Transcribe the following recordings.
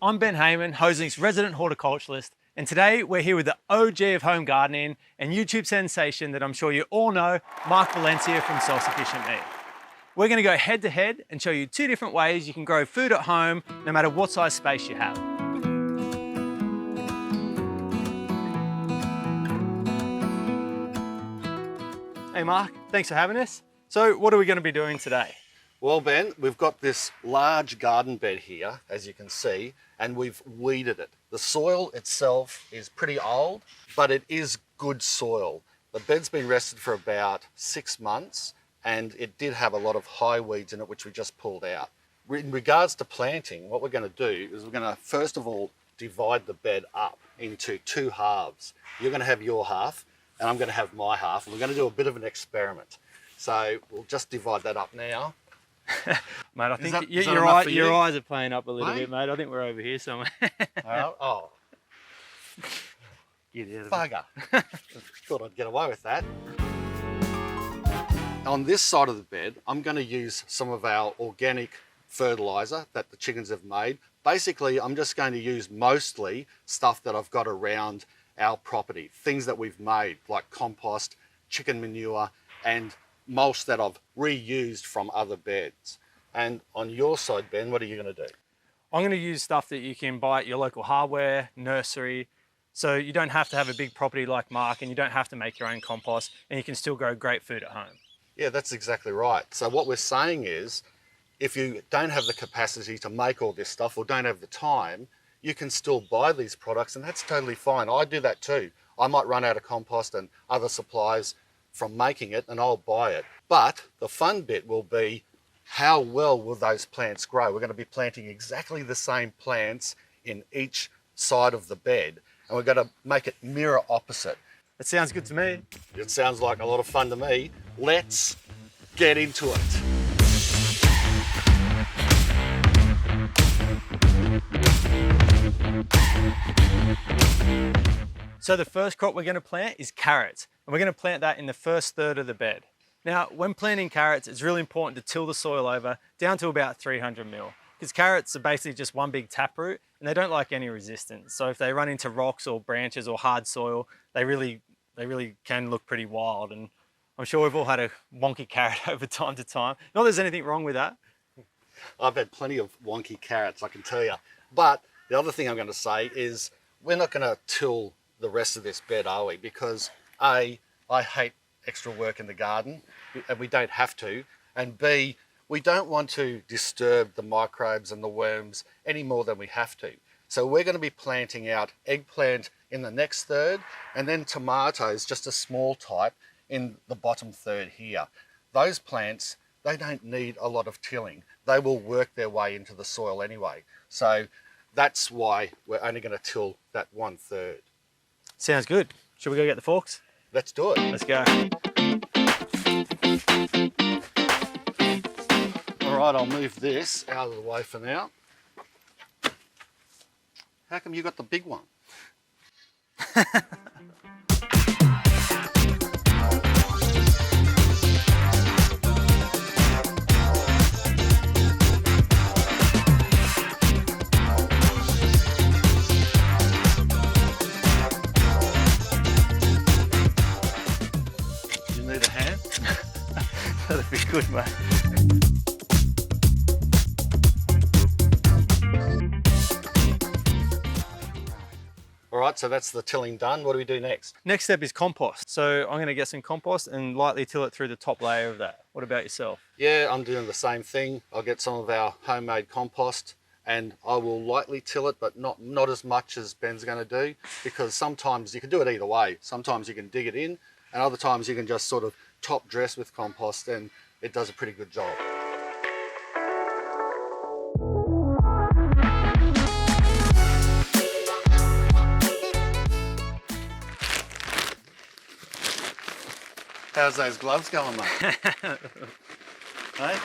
I'm Ben Hayman, Hoselink's resident horticulturalist, and today we're here with the OG of home gardening and YouTube sensation that I'm sure you all know, Mark Valencia from Self-Sufficient Me. We're going to go head to head and show you two different ways you can grow food at home no matter what size space you have. Hey Mark, thanks for having us. So what are we going to be doing today? Well, Ben, we've got this large garden bed here, as you can see, and we've weeded it. The soil itself is pretty old, but it is good soil. The bed's been rested for about 6 months, and it did have a lot of high weeds in it, which we just pulled out. In regards to planting, what we're going to do is we're going to, first of all, divide the bed up into 2 halves. You're going to have your half, and I'm going to have my half, and we're going to do a bit of an experiment. So we'll just divide that up now. Mate, I think your eyes are playing up a little bit, mate. I think we're over here somewhere. Oh. Get out of Bugger. Thought I'd get away with that. On this side of the bed, I'm going to use some of our organic fertilizer that the chickens have made. Basically, I'm just going to use mostly stuff that I've got around our property, things that we've made, like compost, chicken manure, and mulch that I've reused from other beds. And on your side, Ben, what are you going to do? I'm going to use stuff that you can buy at your local hardware, nursery, so you don't have to have a big property like Mark and you don't have to make your own compost and you can still grow great food at home. Yeah, that's exactly right. So what we're saying is, if you don't have the capacity to make all this stuff or don't have the time, you can still buy these products, and that's totally fine. I do that too. I might run out of compost and other supplies from making it, and I'll buy it. But the fun bit will be, how well will those plants grow? We're going to be planting exactly the same plants in each side of the bed, and we're going to make it mirror opposite. That sounds good to me. It sounds like a lot of fun to me. Let's get into it. So the first crop we're going to plant is carrots, and we're going to plant that in the first third of the bed. Now, when planting carrots, it's really important to till the soil over down to about 300 mil, because carrots are basically just one big taproot, and they don't like any resistance. So if they run into rocks or branches or hard soil, they really can look pretty wild. And I'm sure we've all had a wonky carrot over time to time. Not that there's anything wrong with that. I've had plenty of wonky carrots, I can tell you. But the other thing I'm going to say is, we're not going to till the rest of this bed, are we? Because A, I hate extra work in the garden, and we don't have to, and B, we don't want to disturb the microbes and the worms any more than we have to. So we're going to be planting out eggplant in the next third, and then tomatoes, just a small type, in the bottom third here. Those plants, they don't need a lot of tilling. They will work their way into the soil anyway. So that's why we're only going to till that 1/3. Sounds good. Should we go get the forks? Let's do it. Let's go. All right, I'll move this out of the way for now. How come you got the big one? That'd be good, mate. All right, so that's the tilling done. What do we do next? Next step is compost. So I'm going to get some compost and lightly till it through the top layer of that. What about yourself? Yeah, I'm doing the same thing. I'll get some of our homemade compost and I will lightly till it, but not as much as Ben's going to do, because sometimes you can do it either way. Sometimes you can dig it in, and other times you can just sort of top dress with compost, and it does a pretty good job. How's those gloves going, mate? Hey?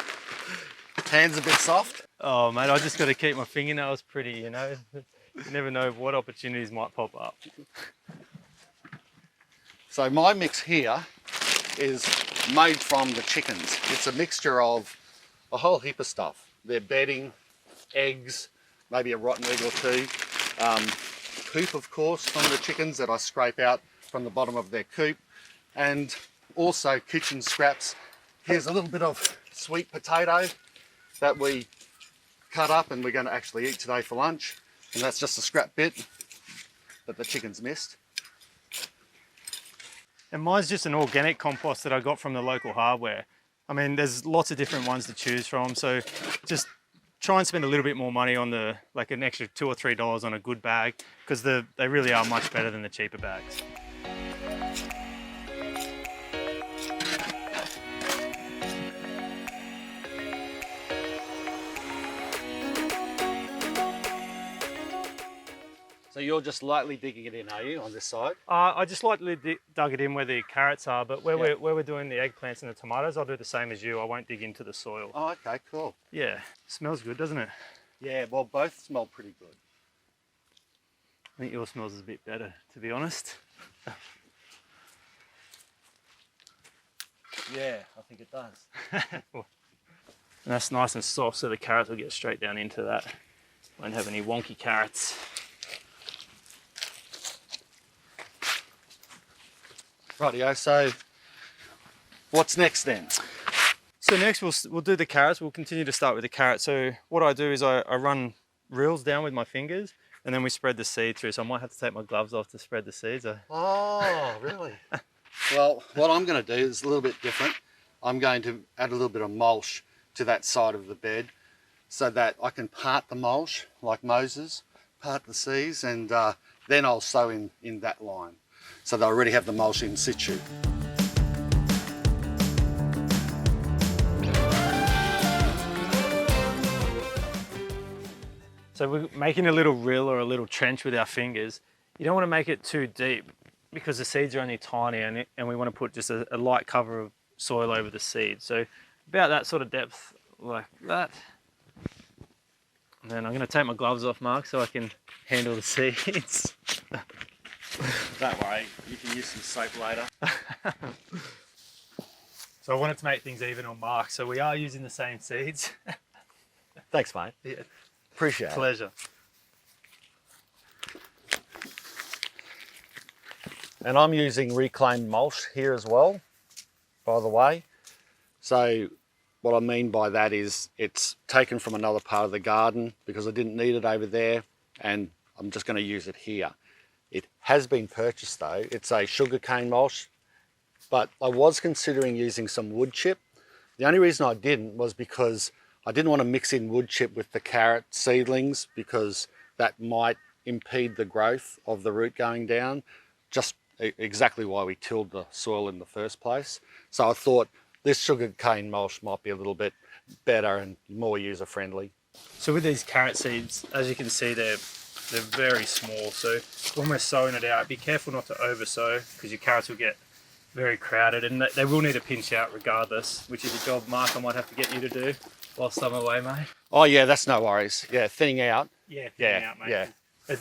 Hands a bit soft? Oh, mate, I just got to keep my fingernails pretty, you know. You never know what opportunities might pop up. So my mix here is made from the chickens. It's a mixture of a whole heap of stuff. Their bedding, eggs, maybe a rotten egg or two. Poop, of course, from the chickens that I scrape out from the bottom of their coop. And also kitchen scraps. Here's a little bit of sweet potato that we cut up and we're going to actually eat today for lunch. And that's just a scrap bit that the chickens missed. And mine's just an organic compost that I got from the local hardware. I mean, there's lots of different ones to choose from, so just try and spend a little bit more money on like an extra $2 or $3 on a good bag, because they really are much better than the cheaper bags. So you're just lightly digging it in, are you, on this side? I just lightly dug it in where the carrots are, but where we're doing the eggplants and the tomatoes, I'll do the same as you. I won't dig into the soil. Oh, okay, cool. Yeah, smells good, doesn't it? Yeah, well, both smell pretty good. I think yours smells a bit better, to be honest. Yeah, I think it does. And that's nice and soft, so the carrots will get straight down into that. Won't have any wonky carrots. Rightio, so what's next then? So next we'll do the carrots. We'll continue to start with the carrots. So what I do is I run reels down with my fingers, and then we spread the seed through. So I might have to take my gloves off to spread the seeds. Oh, really? Well, what I'm going to do is a little bit different. I'm going to add a little bit of mulch to that side of the bed so that I can part the mulch like Moses, part the seeds, and then I'll sow in that line. So they already have the mulch in situ. So we're making a little rill or a little trench with our fingers. You don't want to make it too deep because the seeds are only tiny, and we want to put just a light cover of soil over the seeds. So about that sort of depth, like that. And then I'm going to take my gloves off, Mark, so I can handle the seeds. That way you can use some soap later. So I wanted to make things even on Mark, so we are using the same seeds. Thanks, mate. Yeah. Appreciate it. Pleasure. And I'm using reclaimed mulch here as well, by the way. So what I mean by that is it's taken from another part of the garden because I didn't need it over there, and I'm just going to use it here. It has been purchased though. It's a sugarcane mulch, but I was considering using some wood chip. The only reason I didn't was because I didn't want to mix in wood chip with the carrot seedlings because that might impede the growth of the root going down, just exactly why we tilled the soil in the first place. So I thought this sugarcane mulch might be a little bit better and more user-friendly. So with these carrot seeds, as you can see, they're very small. So when we're sowing it out, be careful not to over sow because your carrots will get very crowded, and they will need a pinch out regardless, which is a job, Mark, I might have to get you to do whilst I'm away, mate. Oh yeah, that's no worries. Yeah, thinning out. Yeah, thinning out, mate. Yeah.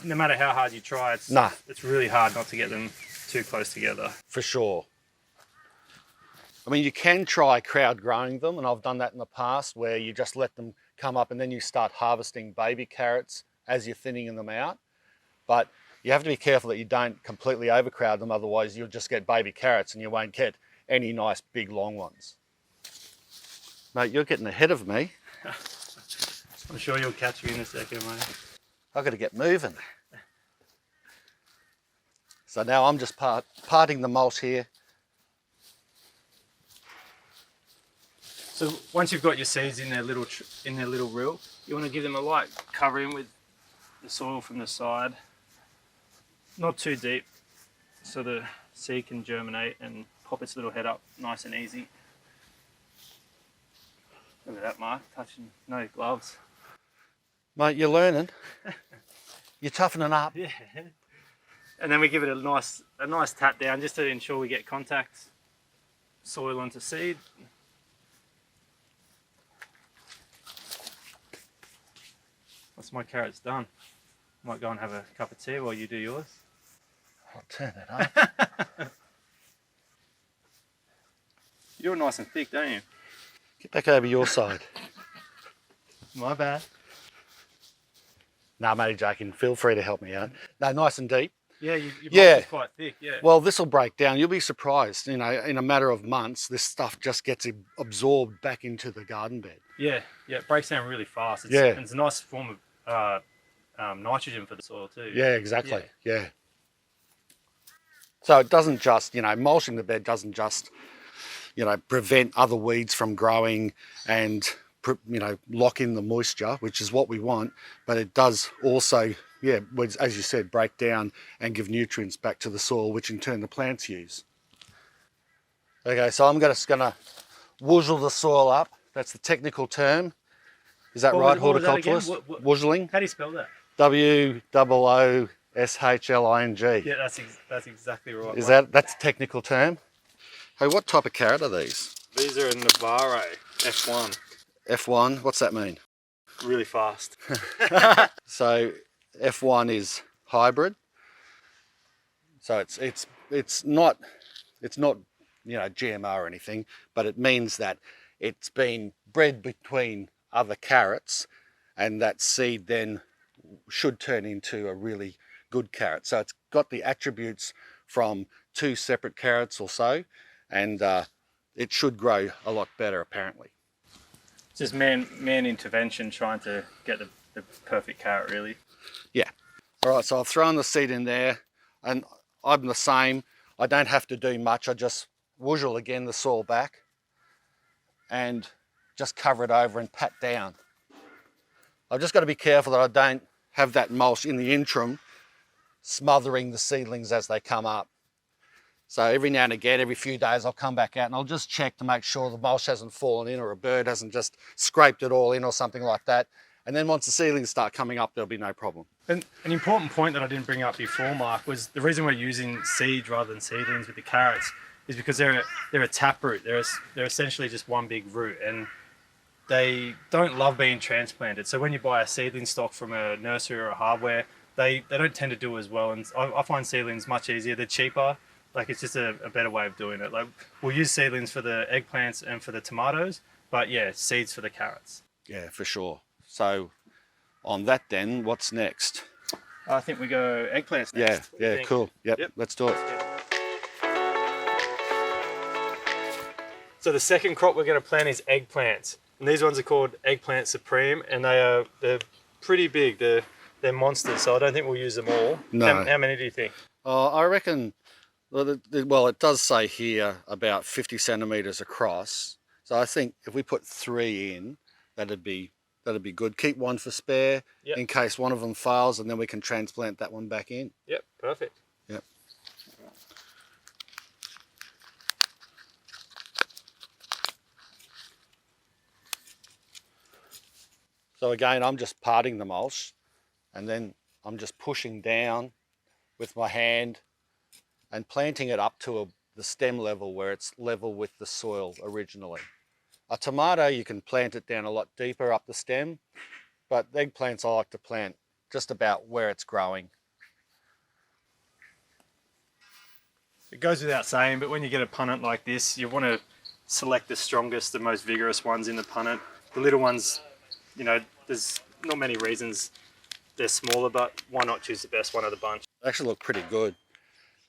No matter how hard you try, it's really hard not to get them too close together. For sure. I mean, you can try crowd growing them, and I've done that in the past where you just let them come up and then you start harvesting baby carrots as you're thinning them out. But you have to be careful that you don't completely overcrowd them, otherwise you'll just get baby carrots and you won't get any nice big long ones. Mate, you're getting ahead of me. I'm sure you'll catch me in a second, mate. I've got to get moving. So now I'm just parting the mulch here. So once you've got your seeds in their little reel, you want to give them a light covering with the soil from the side. Not too deep, so the seed can germinate and pop its little head up nice and easy. Look at that, Mark, touching no gloves. Mate, you're learning. You're toughening up. Yeah. And then we give it a nice tap down just to ensure we get contact soil onto seed. That's my carrots done. Might go and have a cup of tea while you do yours. I'll turn it up. You're nice and thick, don't you? Get back over your side. My bad. No, I'm only joking. Feel free to help me out. No, nice and deep. Yeah, your Yeah. mulch is quite thick, yeah. Well, this will break down. You'll be surprised. You know, in a matter of months, this stuff just gets absorbed back into the garden bed. Yeah, it breaks down really fast. Yeah. And it's a nice form of nitrogen for the soil too. Yeah, exactly. Yeah. So it doesn't just, mulching the bed doesn't just, prevent other weeds from growing and, lock in the moisture, which is what we want, but it does also, as you said, break down and give nutrients back to the soil, which in turn the plants use. Okay, so I'm just going to woozle the soil up. That's the technical term. Is that right, horticulturist? Woozling. How do you spell that? W-O-O-S-H-L-I-N-G. Yeah, that's exactly right. That's a technical term? Hey, what type of carrot are these? These are a Navarro F1. F1, what's that mean? Really fast. So F1 is hybrid. So it's not GMO or anything, but it means that it's been bred between other carrots, and that seed then should turn into a really good carrot. So it's got the attributes from 2 separate carrots or so, and it should grow a lot better apparently. It's just man intervention trying to get the perfect carrot, really. Yeah. All right, so I've thrown the seed in there, and I'm the same. I don't have to do much. I just woozle again the soil back and just cover it over and pat down. I've just got to be careful that I don't have that mulch in the interim smothering the seedlings as they come up. So every now and again, every few days, I'll come back out and I'll just check to make sure the mulch hasn't fallen in or a bird hasn't just scraped it all in or something like that. And then once the seedlings start coming up, there'll be no problem. And an important point that I didn't bring up before, Mark, was the reason we're using seeds rather than seedlings with the carrots is because they're a taproot. They're essentially just one big root, and they don't love being transplanted. So when you buy a seedling stock from a nursery or a hardware, they don't tend to do as well. And I find seedlings much easier. They're cheaper. Like, it's just a better way of doing it. Like, we'll use seedlings for the eggplants and for the tomatoes, but yeah, seeds for the carrots. Yeah, for sure. So on that then, what's next? I think we go eggplants next. Yeah, cool. Yep, let's do it. So the second crop we're going to plant is eggplants. And these ones are called Eggplant Supreme, and they're pretty big. They're monsters, so I don't think we'll use them all. No. How many do you think? I reckon, well, it does say here about 50 centimetres across. So I think if we put 3 in, that'd be good. Keep 1 for spare in case one of them fails, and then we can transplant that one back in. Yep, perfect. Yep. So again, I'm just parting the mulch, and then I'm just pushing down with my hand and planting it up to the stem level where it's level with the soil originally. A tomato, you can plant it down a lot deeper up the stem, but eggplants I like to plant just about where it's growing. It goes without saying, but when you get a punnet like this, you want to select the strongest, the most vigorous ones in the punnet. The little ones, there's not many reasons they're smaller, but why not choose the best one of the bunch? They actually look pretty good.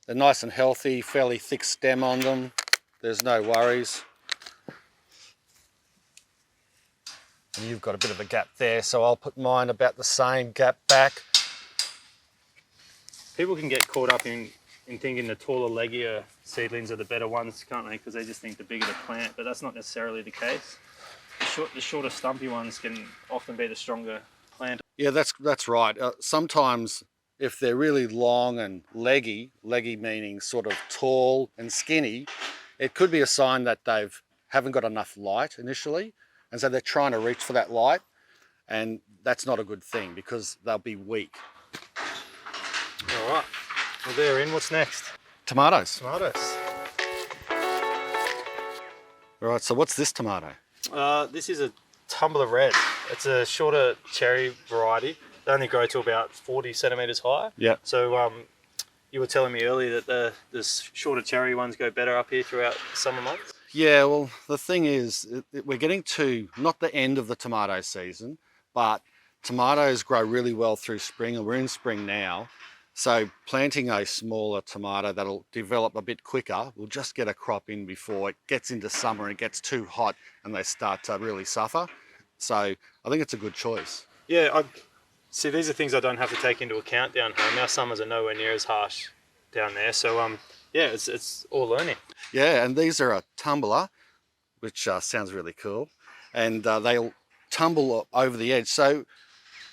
They're nice and healthy, fairly thick stem on them. There's no worries. And you've got a bit of a gap there, so I'll put mine about the same gap back. People can get caught up in thinking the taller, leggier seedlings are the better ones, can't they? Because they just think the bigger the plant, but that's not necessarily the case. The shorter, stumpy ones can often be the stronger plant. Yeah, that's right. Sometimes if they're really long and leggy meaning sort of tall and skinny, it could be a sign that they haven't got enough light initially, and so they're trying to reach for that light, and that's not a good thing because they'll be weak. All right, well, they're in. What's next? Tomatoes. Tomatoes. All right, so what's this tomato? This is a Tumbler Red. It's a shorter cherry variety. They only grow to about 40 centimetres high. Yeah. So you were telling me earlier that the shorter cherry ones go better up here throughout the summer months? Yeah, well, the thing is, we're getting to not the end of the tomato season, but tomatoes grow really well through spring, and we're in spring now. So planting a smaller tomato that'll develop a bit quicker will just get a crop in before it gets into summer and it gets too hot and they start to really suffer. So I think it's a good choice. Yeah, see, these are things I don't have to take into account down home. Our summers are nowhere near as harsh down there. So yeah, it's all learning. Yeah, and these are a tumbler, which sounds really cool. And they'll tumble over the edge. So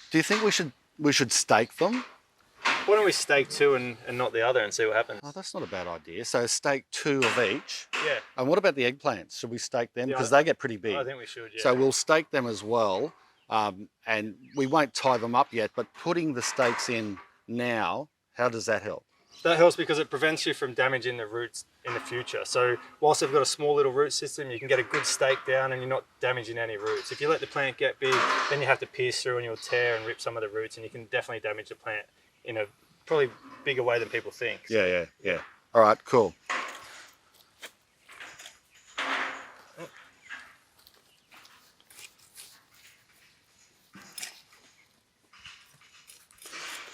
do you think we should stake them? Why don't we stake two and not the other and see what happens? Oh, that's not a bad idea. So stake 2 of each. Yeah. And what about the eggplants? Should we stake them? Yeah, Because they get pretty big. I think we should, yeah. So we'll stake them as well. And we won't tie them up yet, but putting the stakes in now, how does that help? That helps because it prevents you from damaging the roots in the future. So whilst they've got a small little root system, you can get a good stake down and you're not damaging any roots. If you let the plant get big, then you have to pierce through and you'll tear and rip some of the roots, and you can definitely damage the plant in a probably bigger way than people think. Yeah. All right, cool.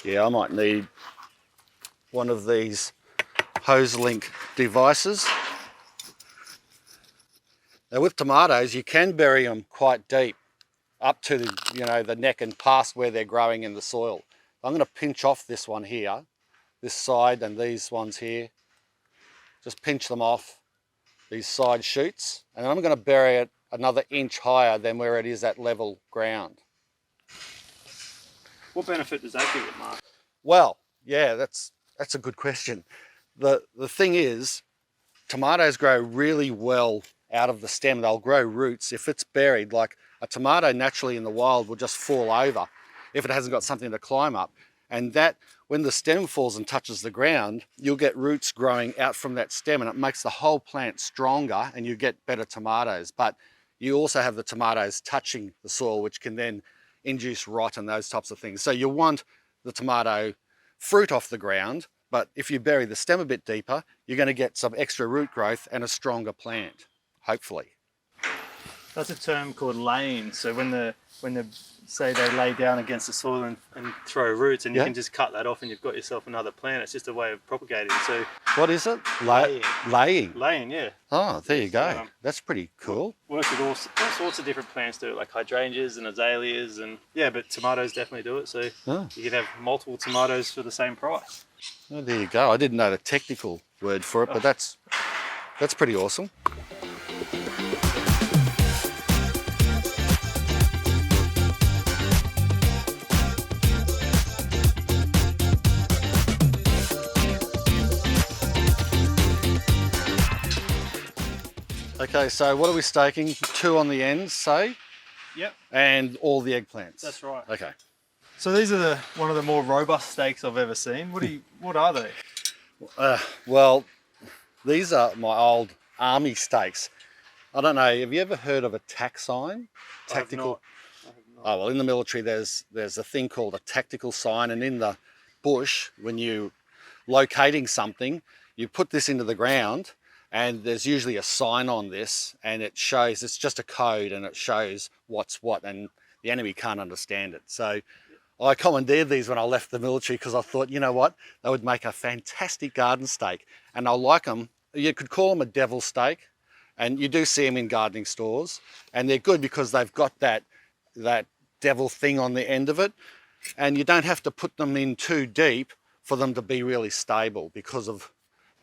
Yeah, I might need one of these Hoselink devices. Now with tomatoes, you can bury them quite deep, up to the neck and past where they're growing in the soil. I'm going to pinch off this one here, this side, and these ones here. Just pinch them off, these side shoots, and I'm going to bury it another inch higher than where it is at level ground. What benefit does that give it, Mark? Well, yeah, that's a good question. The thing is, tomatoes grow really well out of the stem. They'll grow roots. If it's buried, like a tomato naturally in the wild will just fall over if it hasn't got something to climb up. And that, when the stem falls and touches the ground, you'll get roots growing out from that stem, and it makes the whole plant stronger and you get better tomatoes. But you also have the tomatoes touching the soil, which can then induce rot and those types of things. So you want the tomato fruit off the ground, but if you bury the stem a bit deeper, you're going to get some extra root growth and a stronger plant, hopefully. That's a term called laying. So when the say they lay down against the soil and throw roots, and you can just cut that off and you've got yourself another plant. It's just a way of propagating. So what is it? Laying. Laying, yeah. Oh, there you go. That's pretty cool. Works with all sorts of different plants do it, like hydrangeas and azaleas, and yeah, but tomatoes definitely do it. So you can have multiple tomatoes for the same price. Oh, there you go. I didn't know the technical word for it, but that's pretty awesome. Okay, so what are we staking? 2 on the ends, say? Yep. And all the eggplants? That's right. Okay. So these are one of the more robust stakes I've ever seen. What are they? Well, these are my old army stakes. I don't know, have you ever heard of a tack sign? Tactical. I have not. Oh, well, in the military there's a thing called a tactical sign, and in the bush, when you locating something, you put this into the ground, and there's usually a sign on this, and it shows, it's just a code, and it shows what's what, and the enemy can't understand it. So I commandeered these when I left the military because I thought, you know what, they would make a fantastic garden stake, and I like them. You could call them a devil stake, and you do see them in gardening stores, and they're good because they've got that devil thing on the end of it, and you don't have to put them in too deep for them to be really stable because of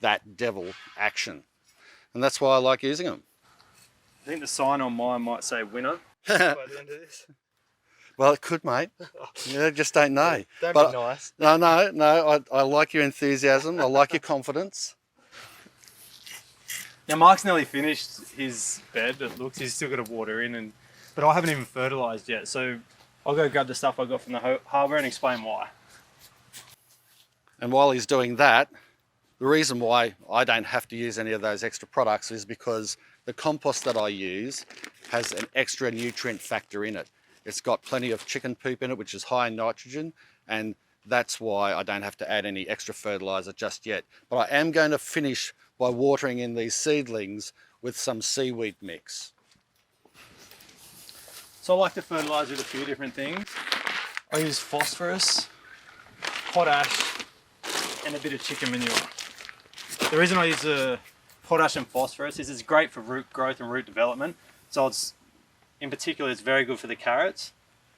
that devil action. And that's why I like using them. I think the sign on mine might say winner by the end of this. Well, it could, mate. You just don't know. Don't be nice. No. I like your enthusiasm. I like your confidence. Now, Mark's nearly finished his bed. It looks, he's still got to water in, but I haven't even fertilised yet. So I'll go grab the stuff I got from the harbour and explain why. And while he's doing that, the reason why I don't have to use any of those extra products is because the compost that I use has an extra nutrient factor in it. It's got plenty of chicken poop in it, which is high in nitrogen, and that's why I don't have to add any extra fertiliser just yet. But I am going to finish by watering in these seedlings with some seaweed mix. So I like to fertilise with a few different things. I use phosphorus, potash, and a bit of chicken manure. The reason I use the potash and phosphorus is it's great for root growth and root development. So in particular, it's very good for the carrots.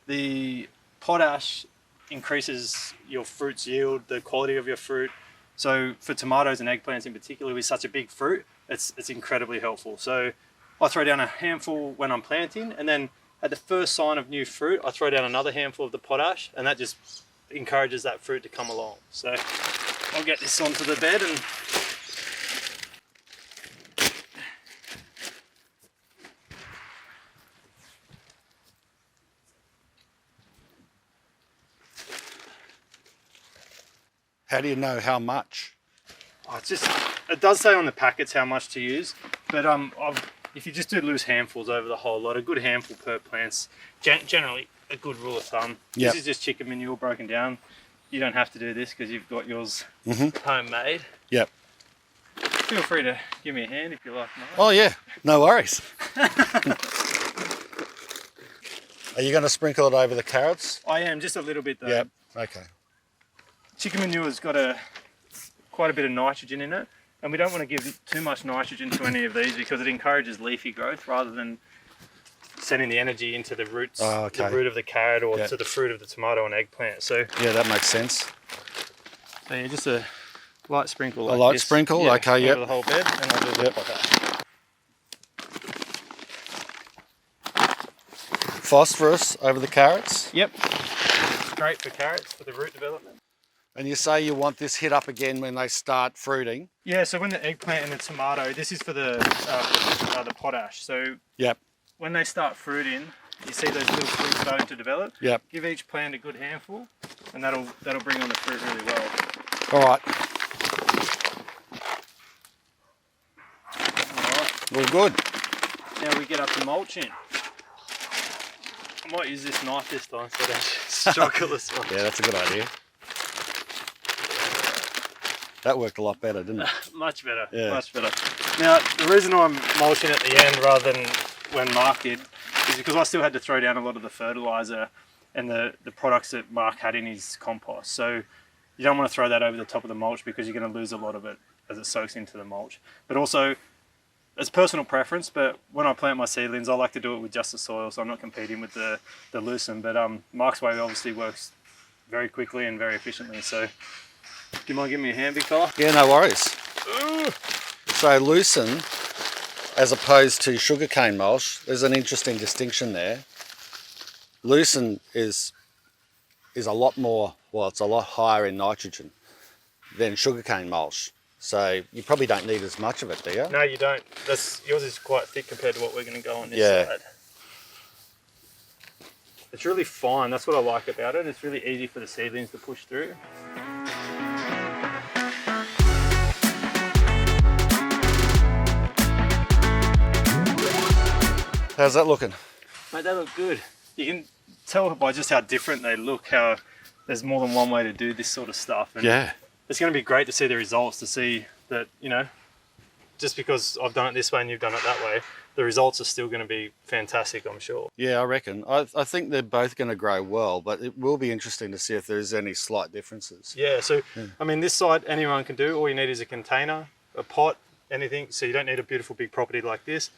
The potash increases your fruit's yield, the quality of your fruit. So for tomatoes and eggplants in particular, with such a big fruit, it's incredibly helpful. So I throw down a handful when I'm planting, and then at the first sign of new fruit, I throw down another handful of the potash, and that just encourages that fruit to come along. So I'll get this onto the bed and How do you know how much? oh, it does say on the packets how much to use, but if you just do loose handfuls over the whole lot, a good handful per plant's generally a good rule of thumb. Yep. This is just chicken manure broken down. You don't have to do this because you've got yours homemade. Yep. Feel free to give me a hand if you like, mate. Oh yeah, no worries. Are you going to sprinkle it over the carrots? I am, just a little bit though. Yep. Okay. Chicken manure's got quite a bit of nitrogen in it, and we don't want to give too much nitrogen to any of these because it encourages leafy growth rather than sending the energy into the roots, the root of the carrot or to the fruit of the tomato and eggplant. So yeah, that makes sense. So yeah, just a light sprinkle. A light sprinkle, yeah, okay, yep. Over the whole bed, and I'll do a bit like that. Phosphorus over the carrots. Yep. Great for carrots for the root development. And you say you want this hit up again when they start fruiting. Yeah, so when the eggplant and the tomato, this is for the potash. So yep. When they start fruiting, you see those little fruits starting to develop. Yep. Give each plant a good handful, and that'll bring on the fruit really well. All right. All right. All good. Now we get up to mulching. I might use this knife this time so I don't struggle this one. Yeah, that's a good idea. That worked a lot better, didn't it? Much better, yeah. Much better. Now, the reason I'm mulching at the end rather than when Mark did is because I still had to throw down a lot of the fertilizer and the products that Mark had in his compost. So you don't want to throw that over the top of the mulch because you're going to lose a lot of it as it soaks into the mulch. But also, it's personal preference, but when I plant my seedlings, I like to do it with just the soil, so I'm not competing with the lucerne. But Mark's way obviously works very quickly and very efficiently. So, do you mind giving me a hand, big fella? Yeah, no worries. So lucerne, as opposed to sugarcane mulch, there's an interesting distinction there. Lucerne is a lot more, well, it's a lot higher in nitrogen than sugarcane mulch. So you probably don't need as much of it, do you? No, you don't. Yours is quite thick compared to what we're going to go on this side. It's really fine. That's what I like about it. It's really easy for the seedlings to push through. How's that looking? Mate, they look good. You can tell by just how different they look, how there's more than one way to do this sort of stuff. And yeah. It's going to be great to see the results, to see that, just because I've done it this way and you've done it that way, the results are still going to be fantastic, I'm sure. Yeah, I reckon. I think they're both going to grow well, but it will be interesting to see if there's any slight differences. Yeah, so, I mean, this side anyone can do. All you need is a container, a pot, anything. So you don't need a beautiful big property like this.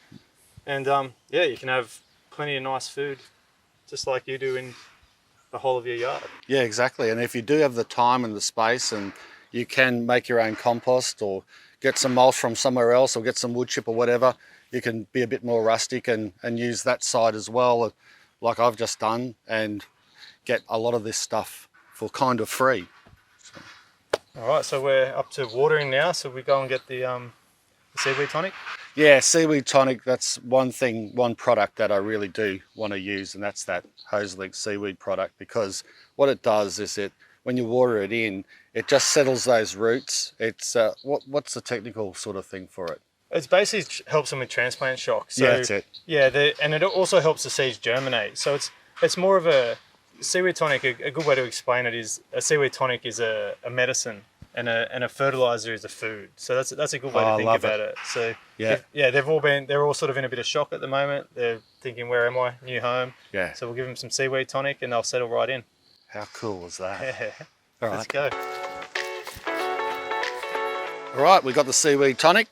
And, yeah, you can have plenty of nice food, just like you do in the whole of your yard. Yeah, exactly. And if you do have the time and the space, and you can make your own compost or get some mulch from somewhere else or get some wood chip or whatever, you can be a bit more rustic and use that side as well, like I've just done, and get a lot of this stuff for kind of free. So. All right, so we're up to watering now, so we go and get the seaweed tonic? Yeah, seaweed tonic, that's one product that I really do want to use, and that's that Hoselink seaweed product, because what it does is when you water it in, it just settles those roots. It's what's the technical sort of thing for it? It basically helps them with transplant shock. So, yeah, that's it. Yeah, and it also helps the seeds germinate. So it's more of a seaweed tonic. A good way to explain it is a seaweed tonic is a medicine, and a fertilizer is a food. So that's a good way to think about it. So they're all sort of in a bit of shock at the moment. They're thinking, where am I? New home. Yeah. So we'll give them some seaweed tonic, and they'll settle right in. How cool was that? Yeah. All Let's right. go. All right, we've got the seaweed tonic.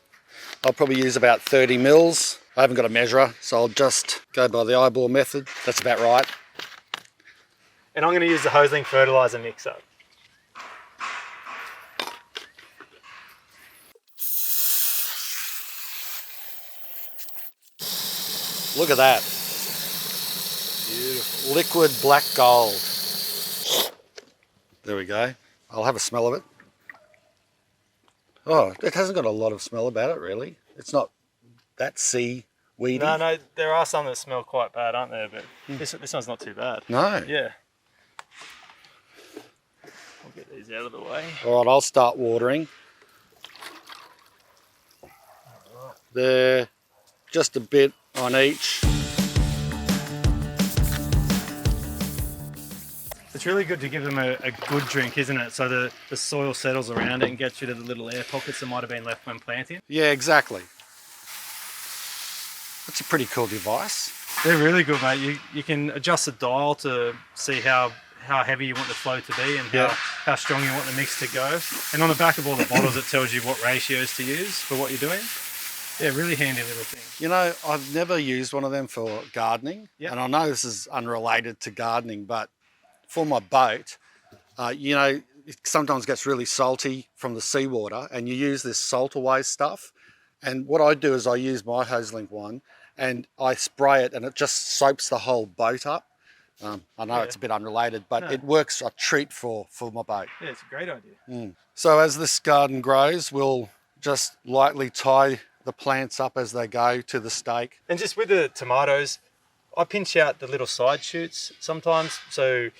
I'll probably use about 30 mils. I haven't got a measurer, so I'll just go by the eyeball method. That's about right. And I'm going to use the Hoselink fertilizer mixer. Look at that. Beautiful. Liquid black gold. There we go. I'll have a smell of it. Oh, it hasn't got a lot of smell about it, really. It's not that seaweedy. No, there are some that smell quite bad, aren't there? But this one's not too bad. No. Yeah. I'll get these out of the way. All right, I'll start watering. There, just a bit on each. It's really good to give them a good drink, isn't it? So the soil settles around it and gets rid of the little air pockets that might have been left when planting. Yeah, exactly. That's a pretty cool device. They're really good, mate. You can adjust the dial to see how heavy you want the flow to be and how strong you want the mix to go. And on the back of all the bottles, it tells you what ratios to use for what you're doing. Yeah, really handy little thing. You know, I've never used one of them for gardening. Yep. And I know this is unrelated to gardening, but for my boat, you know, it sometimes gets really salty from the seawater and you use this salt away stuff. And what I do is I use my Hoselink one and I spray it and it just soaps the whole boat up. I know it's a bit unrelated, but it works a treat for my boat. Yeah, it's a great idea. So as this garden grows, we'll just lightly tie the plants up as they go to the stake. And just with the tomatoes, I pinch out the little side shoots sometimes. So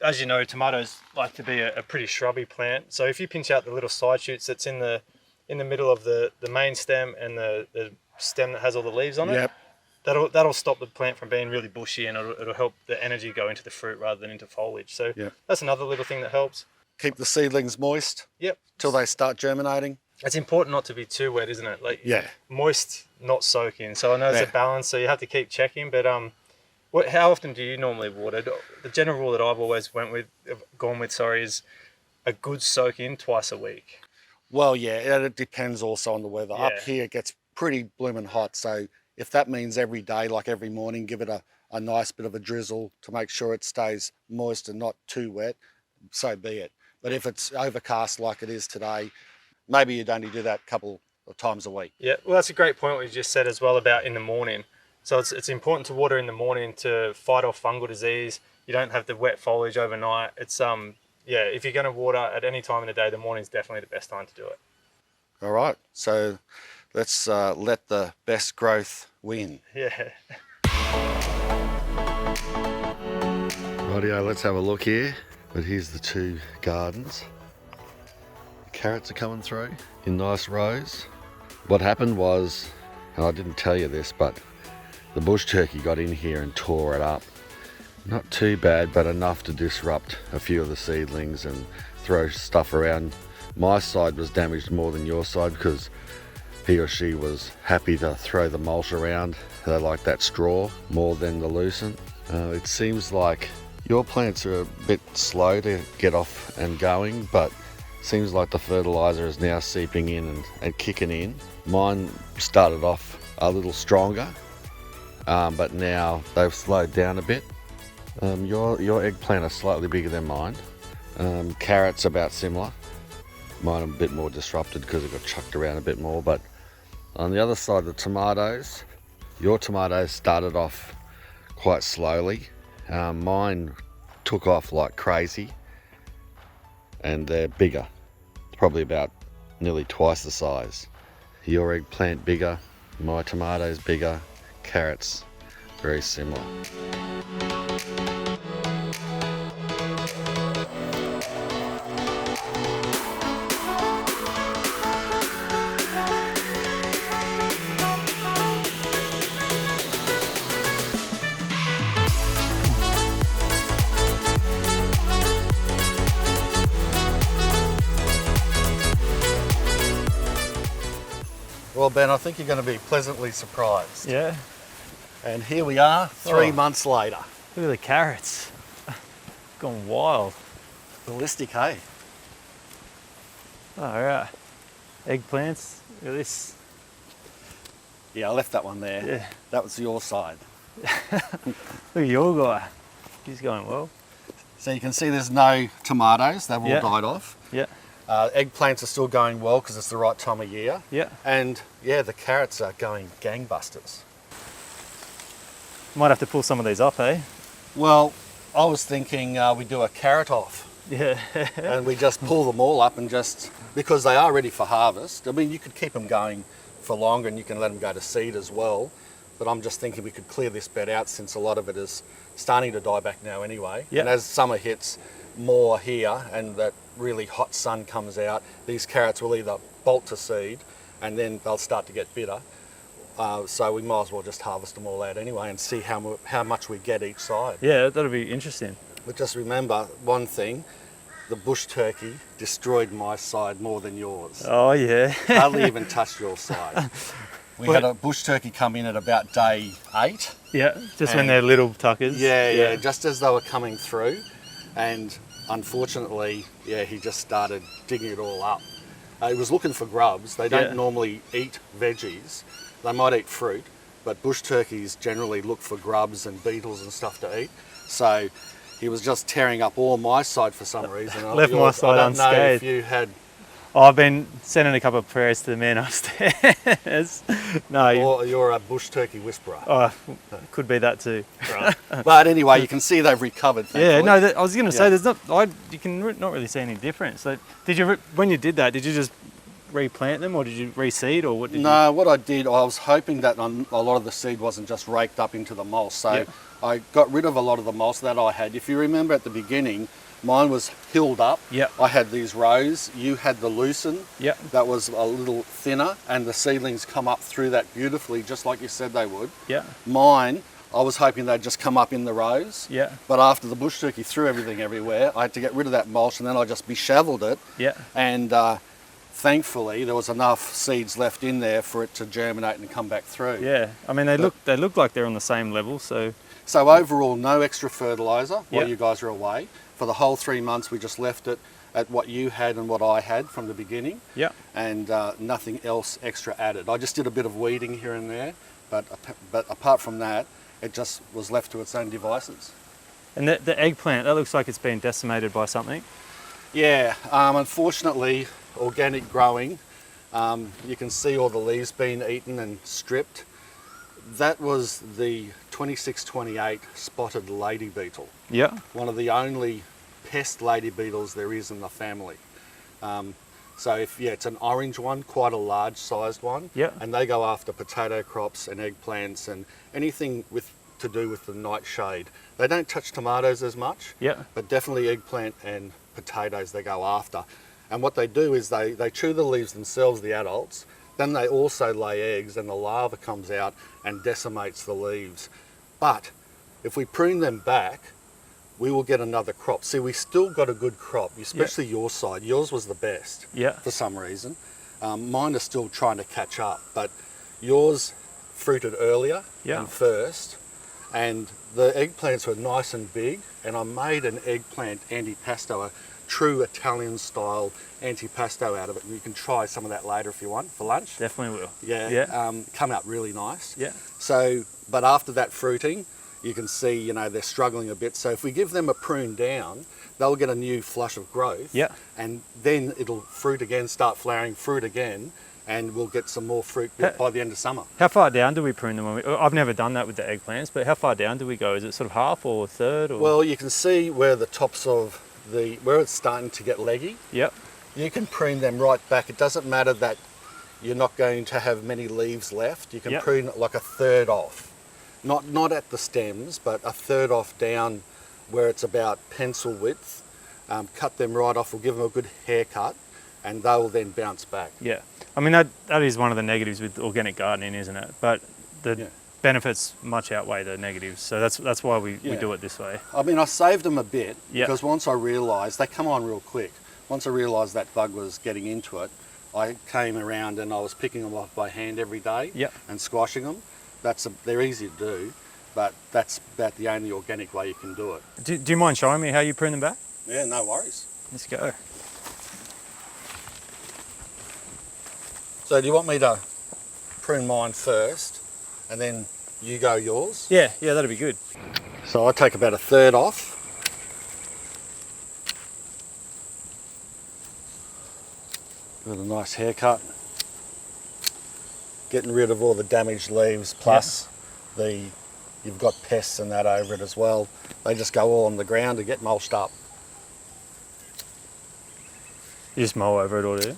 as you know, tomatoes like to be a pretty shrubby plant. So if you pinch out the little side shoots that's in the middle of the main stem and the stem that has all the leaves on it, that'll stop the plant from being really bushy and it'll help the energy go into the fruit rather than into foliage. So that's another little thing that helps. Keep the seedlings moist till they start germinating. It's important not to be too wet, isn't it? Like moist, not soaking. So I know it's a balance, so you have to keep checking. But how often do you normally water? The general rule that I've always gone with, is a good soak in twice a week. Well, yeah, it depends also on the weather. Up here it gets pretty blooming hot, so if that means every day, like every morning, give it a nice bit of a drizzle to make sure it stays moist and not too wet, so be it. But if it's overcast like it is today, maybe you'd only do that a couple of times a week. Yeah, well, that's a great point what you just said as well about in the morning. So it's important to water in the morning to fight off fungal disease. You don't have the wet foliage overnight. It's if you're going to water at any time in the day, the morning's definitely the best time to do it. All right, so let's let the best growth win. Yeah. Rightio, let's have a look here. But here's the two gardens. The carrots are coming through in nice rows. What happened was, and I didn't tell you this, but the bush turkey got in here and tore it up. Not too bad, but enough to disrupt a few of the seedlings and throw stuff around. My side was damaged more than your side because he or she was happy to throw the mulch around. They like that straw more than the lucent. It seems like your plants are a bit slow to get off and going, but seems like the fertilizer is now seeping in and kicking in. Mine started off a little stronger, but now they've slowed down a bit. Your eggplant are slightly bigger than mine. Carrots about similar. Mine are a bit more disrupted because it got chucked around a bit more, but on the other side, the tomatoes, your tomatoes started off quite slowly. Mine took off like crazy and they're bigger, probably about nearly twice the size. Your eggplant bigger, my tomatoes bigger, carrots very similar. Well, Ben, I think you're going to be pleasantly surprised. Yeah. And here we are, 3 months later. Look at the carrots. Gone wild. Ballistic, hey? All right. Eggplants. Look at this. Yeah, I left that one there. Yeah. That was your side. Look at your guy. He's going well. So you can see there's no tomatoes. They've all Yeah. died off. Yeah. Eggplants are still going well because it's the right time of year. Yeah. And yeah, the carrots are going gangbusters. Might have to pull some of these up, eh? Well, I was thinking we do a carrot off Yeah. and we just pull them all up and just, because they are ready for harvest. I mean, you could keep them going for longer and you can let them go to seed as well. But I'm just thinking we could clear this bed out since a lot of it is starting to die back now anyway. Yeah. And as summer hits more here and that really hot sun comes out, these carrots will either bolt to seed and then they'll start to get bitter. So we might as well just harvest them all out anyway and see how much we get each side. Yeah, that'll be interesting. But just remember one thing, the bush turkey destroyed my side more than yours. Oh, yeah. Hardly even touched your side. We had a bush turkey come in at about day 8. Yeah, just when And- they're little tuckers. Yeah, just as they were coming through. And unfortunately, yeah, he just started digging it all up. He was looking for grubs. They don't Yeah. normally eat veggies. They might eat fruit, but bush turkeys generally look for grubs and beetles and stuff to eat. So he was just tearing up all my side for some reason. Left my side I don't know unscathed. if you had, I've been sending a couple of prayers to the man upstairs. No, or you're a bush turkey whisperer. oh, could be that too. Right. But anyway, you can see they've recovered. Yeah, thankfully. no, I was going to say, Yeah. there's not. You can not really see any difference. So, did you when you did that? Did you just replant them, or did you reseed, or what did No, what I did, I was hoping that a lot of the seed wasn't just raked up into the mulch. So Yep. I got rid of a lot of the mulch that I had. If you remember at the beginning, mine was hilled up. Yep. I had these rows. You had the lucerne. Yep. That was a little thinner, and the seedlings come up through that beautifully, just like you said they would. Yeah. Mine, I was hoping they'd just come up in the rows. Yeah. But after the bush turkey threw everything everywhere, I had to get rid of that mulch, and then I just be-shoveled it. Yeah. And thankfully, there was enough seeds left in there for it to germinate and come back through. Yeah. I mean, they look like they're on the same level. So So overall, no extra fertiliser while Yep. you guys are away. For the whole 3 months, we just left it at what you had and what I had from the beginning, yeah. and nothing else extra added. I just did a bit of weeding here and there, but apart from that, it just was left to its own devices. And the eggplant, that looks like it's been decimated by something. Yeah, unfortunately, organic growing, you can see all the leaves being eaten and stripped. That was the 2628 spotted lady beetle, Yeah. one of the only pest lady beetles there is in the family. So it's an orange one, quite a large sized one. Yeah. And they go after potato crops and eggplants and anything to do with the nightshade. They don't touch tomatoes as much, Yeah. but definitely eggplant and potatoes they go after. And what they do is they chew the leaves themselves, the adults, then they also lay eggs and the larva comes out and decimates the leaves. But if we prune them back, we will get another crop. See, we still got a good crop, especially your side. Yours was the best Yeah. for some reason. Mine are still trying to catch up, but yours fruited earlier Yeah. and first, and the eggplants were nice and big, and I made an eggplant antipasto, a true Italian style antipasto out of it, and you can try some of that later if you want for lunch. Definitely will. Yeah, Yeah. come out really nice. Yeah. So, but after that fruiting, you can see, they're struggling a bit. So if we give them a prune down, they'll get a new flush of growth. Yeah. And then it'll fruit again, start flowering, fruit again, and we'll get some more fruit by the end of summer. How far down do we prune them? I've never done that with the eggplants, but how far down do we go? Is it sort of half or a third? Or? Well, you can see where the tops of where it's starting to get leggy. Yep. You can prune them right back. It doesn't matter that you're not going to have many leaves left. You can Yep. prune it like a third off. Not at the stems, but a third off down where it's about pencil width. Cut them right off. We'll give them a good haircut, and they will then bounce back. Yeah. I mean, that is one of the negatives with organic gardening, isn't it? But the Yeah. benefits much outweigh the negatives. So that's why we do it this way. I mean, I saved them a bit Yeah. because once I realised, they come on real quick. Once I realised that bug was getting into it, I came around and I was picking them off by hand every day Yeah. and squashing them. They're easy to do. but that's about the only organic way you can do it. Do you mind showing me how you prune them back? Yeah, no worries. Let's go. So do you want me to prune mine first and then you go yours? Yeah, that'd be good. So I take about a third off. Got a nice haircut. Getting rid of all the damaged leaves, plus you've got pests and that over it as well. They just go all on the ground and get mulched up. You just mow over it all, do you?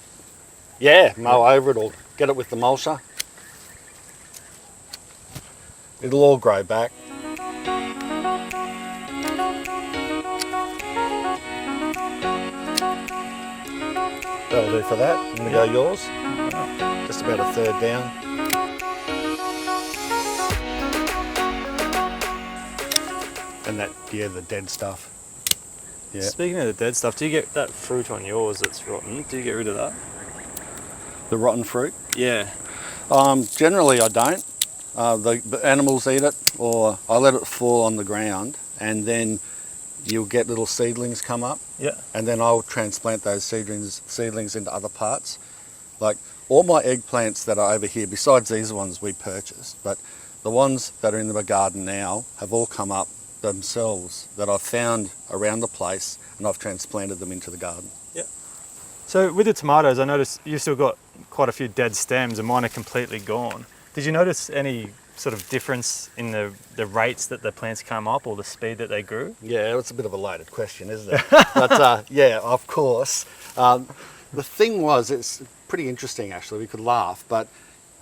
Yeah, mow over it or get it with the mulcher. It'll all grow back. That'll do for that. I'm going to go yours. Just about a third down. And that, the dead stuff. Yeah. Speaking of the dead stuff, do you get that fruit on yours that's rotten? Do you get rid of that? The rotten fruit? Yeah. Generally I don't. The animals eat it, or I let it fall on the ground, and then you'll get little seedlings come up. Yeah. And then I'll transplant those seedlings into other parts. Like all my eggplants that are over here, besides these ones we purchased, but the ones that are in the garden now have all come up themselves that I've found around the place, and I've transplanted them into the garden. Yeah. So with the tomatoes, I noticed you've still got quite a few dead stems and mine are completely gone. Did you notice any sort of difference in the rates that the plants come up or the speed that they grew? Yeah, it's a bit of a loaded question, isn't it? But yeah, of course. The thing was, it's pretty interesting actually, we could laugh, but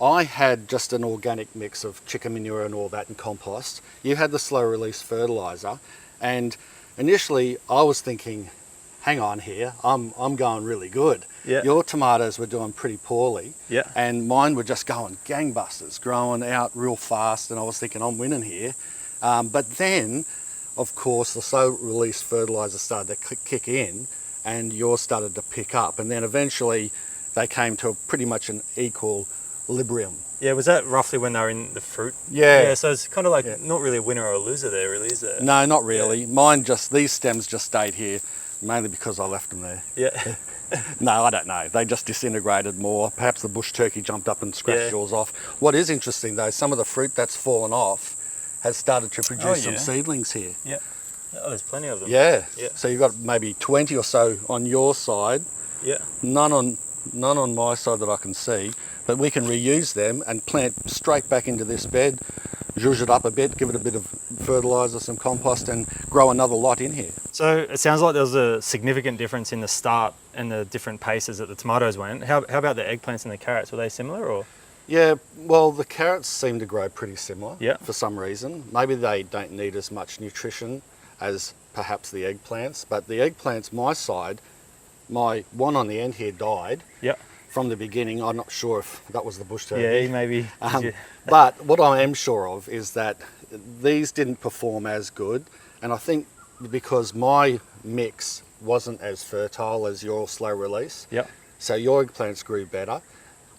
I had just an organic mix of chicken manure and all that and compost. You had the slow release fertilizer, and initially I was thinking, hang on here, I'm going really good. Yeah. Your tomatoes were doing pretty poorly. Yeah. And mine were just going gangbusters, growing out real fast, and I was thinking I'm winning here. But then, of course, the slow release fertilizer started to kick in, and yours started to pick up, and then eventually they came to pretty much an equilibrium. Yeah, was that roughly when they were in the fruit? Yeah. Yeah, so it's kind of like not really a winner or a loser there, really, is it? No, not really. Yeah. These stems just stayed here, mainly because I left them there. Yeah. No, I don't know. They just disintegrated more. Perhaps the bush turkey jumped up and scratched yours off. What is interesting though, some of the fruit that's fallen off has started to produce some seedlings here. Yeah. Oh, there's plenty of them. Yeah. Yeah. So you've got maybe 20 or so on your side. Yeah. None on my side that I can see, but we can reuse them and plant straight back into this bed, zhuzh it up a bit, give it a bit of fertilizer, some compost, and grow another lot in here. So it sounds like there was a significant difference in the start and the different paces that the tomatoes went. How about the eggplants and the carrots? Were they similar or? Yeah, well, the carrots seem to grow pretty similar for some reason. Maybe they don't need as much nutrition as perhaps the eggplants, but the eggplants, my side, my one on the end here died from the beginning. I'm not sure if that was the bush turkey. Yeah, maybe. But what I am sure of is that these didn't perform as good, and I think because my mix wasn't as fertile as your slow release, so your eggplants grew better.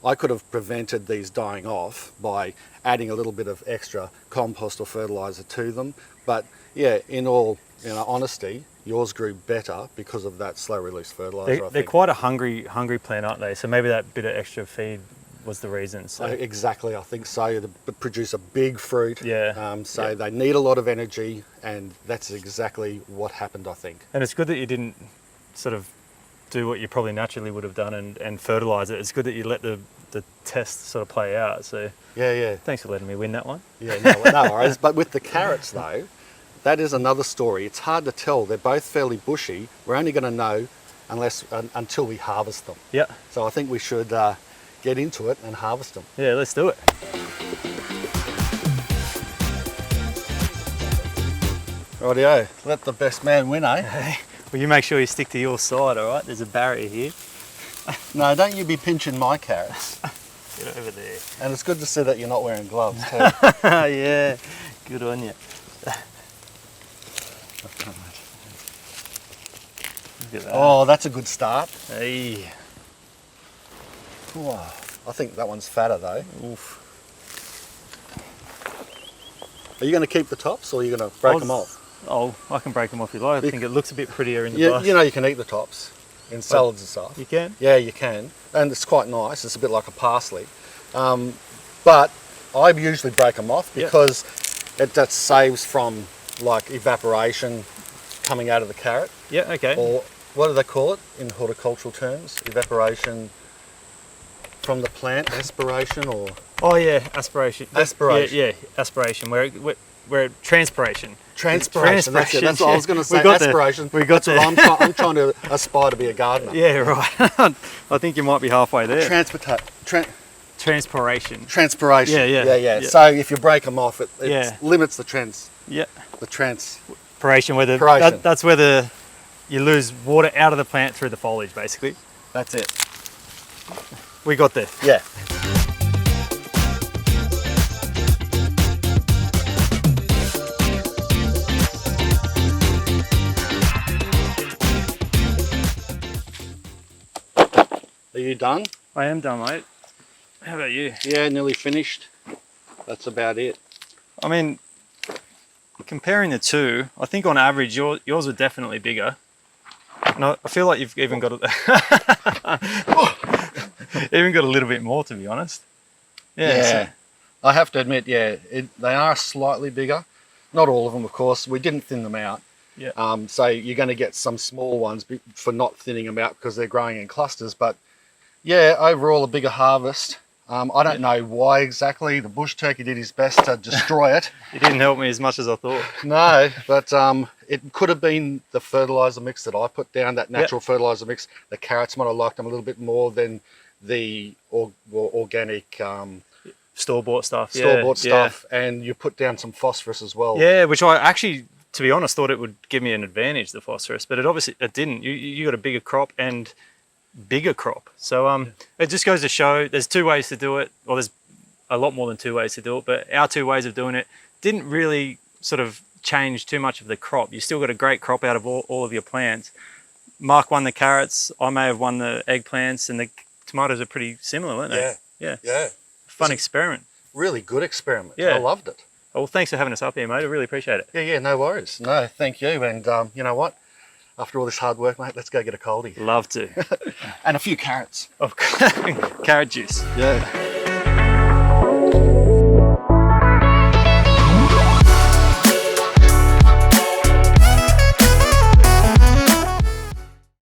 I could have prevented these dying off by adding a little bit of extra compost or fertilizer to them, but yeah, in all honesty, yours grew better because of that slow release fertilizer. They're quite a hungry plant, aren't they? So maybe that bit of extra feed was the reason. So. Exactly, I think so. They produce a big fruit, so they need a lot of energy, and that's exactly what happened, I think. And it's good that you didn't sort of do what you probably naturally would have done and fertilise it. It's good that you let the test sort of play out. So yeah. Thanks for letting me win that one. Yeah, no worries. But with the carrots though, that is another story. It's hard to tell. They're both fairly bushy. We're only going to know until we harvest them. Yeah. So I think we should get into it and harvest them. Yeah, let's do it. Rightio. Let the best man win, eh? Hey, well, you make sure you stick to your side, all right? There's a barrier here. No, don't you be pinching my carrots. Get over there. And it's good to see that you're not wearing gloves too. Yeah, good on you. Look at that. Oh, that's a good start. Hey. Oh, I think that one's fatter though. Oof. Are you going to keep the tops or are you going to break them off? Oh, I can break them off if you like. I think it looks a bit prettier in the You, bush. you know you can eat the tops in salads and stuff. You can? Yeah, you can. And it's quite nice. It's a bit like a parsley. But I usually break them off because that saves from like evaporation coming out of the carrot. Yeah, okay. Or what do they call it in horticultural terms? Evaporation from the plant, aspiration or? Oh yeah, aspiration. Aspiration. Yeah, aspiration. Where transpiration. Transpiration. That's it. That's what I was going to say. Aspiration. That's what I'm trying to aspire to be a gardener. Yeah, right. I think you might be halfway there. Transpiration. Transpiration. Yeah. So if you break them off, it limits the Yeah. The transpiration. That's where you lose water out of the plant through the foliage, basically. That's it. We got there. Yeah. Are you done? I am done, mate. How about you? Yeah, nearly finished. That's about it. I mean, comparing the two, I think on average yours were definitely bigger. No, I feel like you've even got even got a little bit more, to be honest. Yeah. I have to admit, they are slightly bigger. Not all of them, of course. We didn't thin them out. Yeah. So you're going to get some small ones for not thinning them out because they're growing in clusters. But yeah, overall a bigger harvest. I don't know why exactly. The bush turkey did his best to destroy it. It didn't help me as much as I thought. No, but it could have been the fertilizer mix that I put down, that natural fertilizer mix. The carrots might have liked them a little bit more than the organic store-bought stuff. Stuff, and you put down some phosphorus as well. Yeah, which I actually, to be honest, thought it would give me an advantage, the phosphorus, but it didn't. You got a bigger crop and bigger crop. So it just goes to show there's two ways to do it. Well, there's a lot more than two ways to do it, but our two ways of doing it didn't really sort of change too much of the crop. You still got a great crop out of all of your plants. Mark won the carrots. I may have won the eggplants, and the tomatoes are pretty similar, weren't they? Yeah. Fun experiment. Really good experiment. Yeah. I loved it. Well, thanks for having us up here, mate. I really appreciate it. Yeah, no worries. No, thank you. And you know what? After all this hard work, mate, let's go get a coldie. Love to. And a few carrots. Carrot juice. Yeah.